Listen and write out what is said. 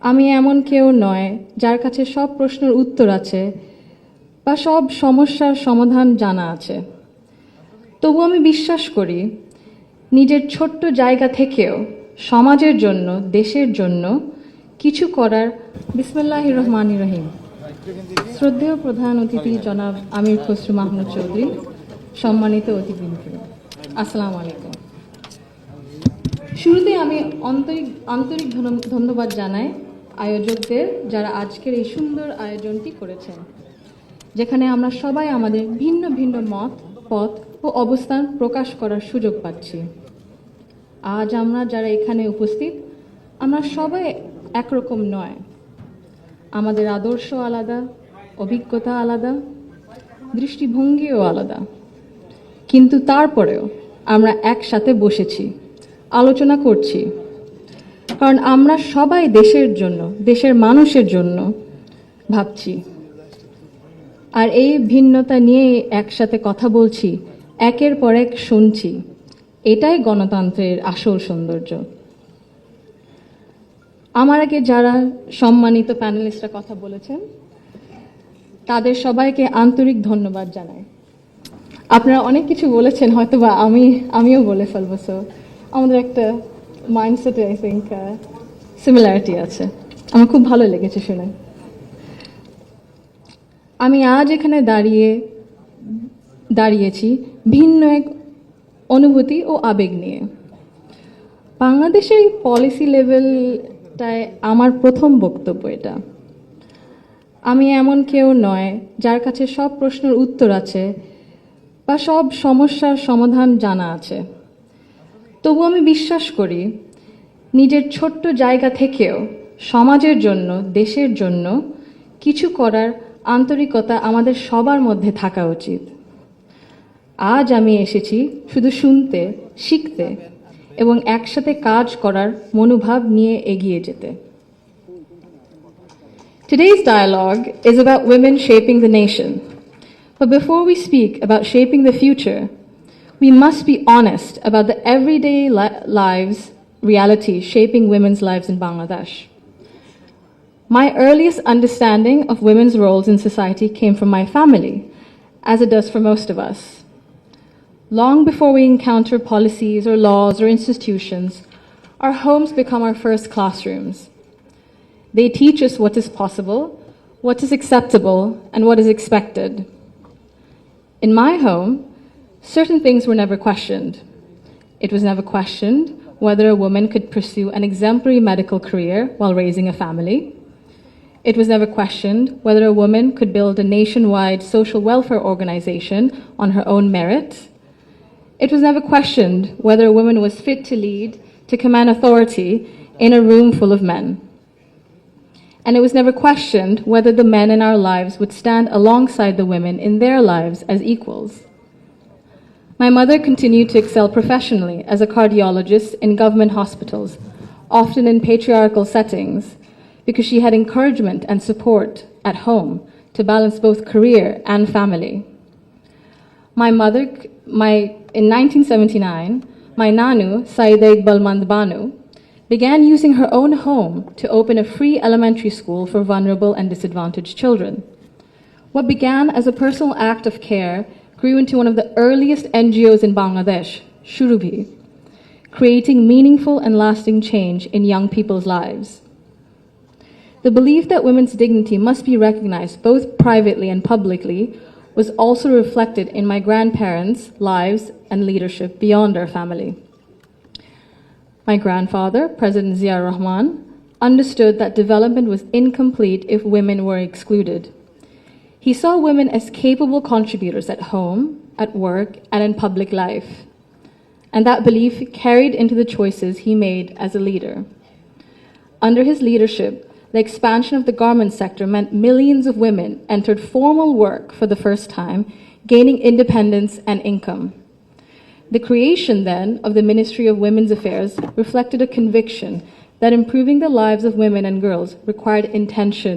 আমি এমন কেউ নয় যার কাছে সব প্রশ্নের উত্তর আছে বা সব সমস্যার সমাধান জানা আছে। তবু আমি বিশ্বাস করি নিজের ছোট্ট জায়গা থেকেও সমাজের জন্য, দেশের জন্য কিছু করার। বিসমিল্লাহির রহমানির রহিম। শ্রদ্ধেয় প্রধান অতিথি জনাব আমির খসরু মাহমুদ চৌধুরী, সম্মানিত অতিথিবৃন্দ, আসসালামু আলাইকুম। শুরুতে আমি আন্তরিক ধন্যবাদ জানাই আয়োজকদের, যারা আজকের এই সুন্দর আয়োজনটি করেছেন, যেখানে আমরা সবাই আমাদের ভিন্ন ভিন্ন মত, পথ ও অবস্থান প্রকাশ করার সুযোগ পাচ্ছি। আজ আমরা যারা এখানে উপস্থিত, আমরা সবাই একরকম নয়। আমাদের আদর্শ আলাদা, অভিজ্ঞতা আলাদা, দৃষ্টিভঙ্গিও আলাদা, কিন্তু তারপরেও আমরা একসাথে বসেছি, আলোচনা করছি, কারণ আমরা সবাই দেশের জন্য, দেশের মানুষের জন্য ভাবছি। আর এই ভিন্নতা নিয়ে একসাথে কথা বলছি, একের পর এক শুনছি। এটাই গণতন্ত্রের আসল সৌন্দর্য। আমার আগে যারা সম্মানিত প্যানেলিস্টরা কথা বলেছেন, তাদের সবাইকে আন্তরিক ধন্যবাদ জানাই। আপনারা অনেক কিছু বলেছেন, হয়তো বা আমিও বলে ফেলবো। সো আমাদের একটা মাইন্ডসেটে আই থিঙ্ক সিমিলারিটি আছে। আমার খুব ভালো লেগেছে শুনে। আমি আজ এখানে দাঁড়িয়েছি ভিন্ন এক অনুভূতি ও আবেগ নিয়ে। বাংলাদেশের এই পলিসি লেভেলটায় আমার প্রথম বক্তব্য এটা। আমি এমন কেউ নয় যার কাছে সব প্রশ্নের উত্তর আছে বা সব সমস্যার সমাধান জানা আছে। তবু আমি বিশ্বাস করি নিজের ছোট্ট জায়গা থেকেও সমাজের জন্য, দেশের জন্য কিছু করার আন্তরিকতা আমাদের সবার মধ্যে থাকা উচিত। আজ আমি এসেছি শুধু শুনতে, শিখতে এবং একসাথে কাজ করার মনোভাব নিয়ে এগিয়ে যেতে। Today's dialogue is about women shaping the nation. But before we speak about shaping the future, we must be honest about the everyday lives, reality shaping women's lives in Bangladesh. My earliest understanding of women's roles in society came from my family, as it does for most of us. Long before we encounter policies or laws or institutions, our homes become our first classrooms. They teach us what is possible, what is acceptable, and what is expected. In my home, certain things were never questioned. It was never questioned whether a woman could pursue an exemplary medical career while raising a family. It was never questioned whether a woman could build a nationwide social welfare organization on her own merit. It was never questioned whether a woman was fit to lead, to command authority in a room full of men. And it was never questioned whether the men in our lives would stand alongside the women in their lives as equals. My mother continued to excel professionally as a cardiologist in government hospitals, often in patriarchal settings, because she had encouragement and support at home to balance both career and family. In 1979, my Nanu, Saida Iqbal Mand Banu, began using her own home to open a free elementary school for vulnerable and disadvantaged children. What began as a personal act of care grew into one of the earliest NGOs in Bangladesh, Shurubhi, creating meaningful and lasting change in young people's lives. The belief that women's dignity must be recognized both privately and publicly was also reflected in my grandparents' lives and leadership beyond our family. My grandfather, President Zia Rahman, understood that development was incomplete if women were excluded. He saw women as capable contributors at home, at work, and in public life. And that belief carried into the choices he made as a leader. Under his leadership, the expansion of the garment sector meant millions of women entered formal work for the first time, gaining independence and income. The creation, then, of the Ministry of Women's Affairs reflected a conviction that improving the lives of women and girls required intention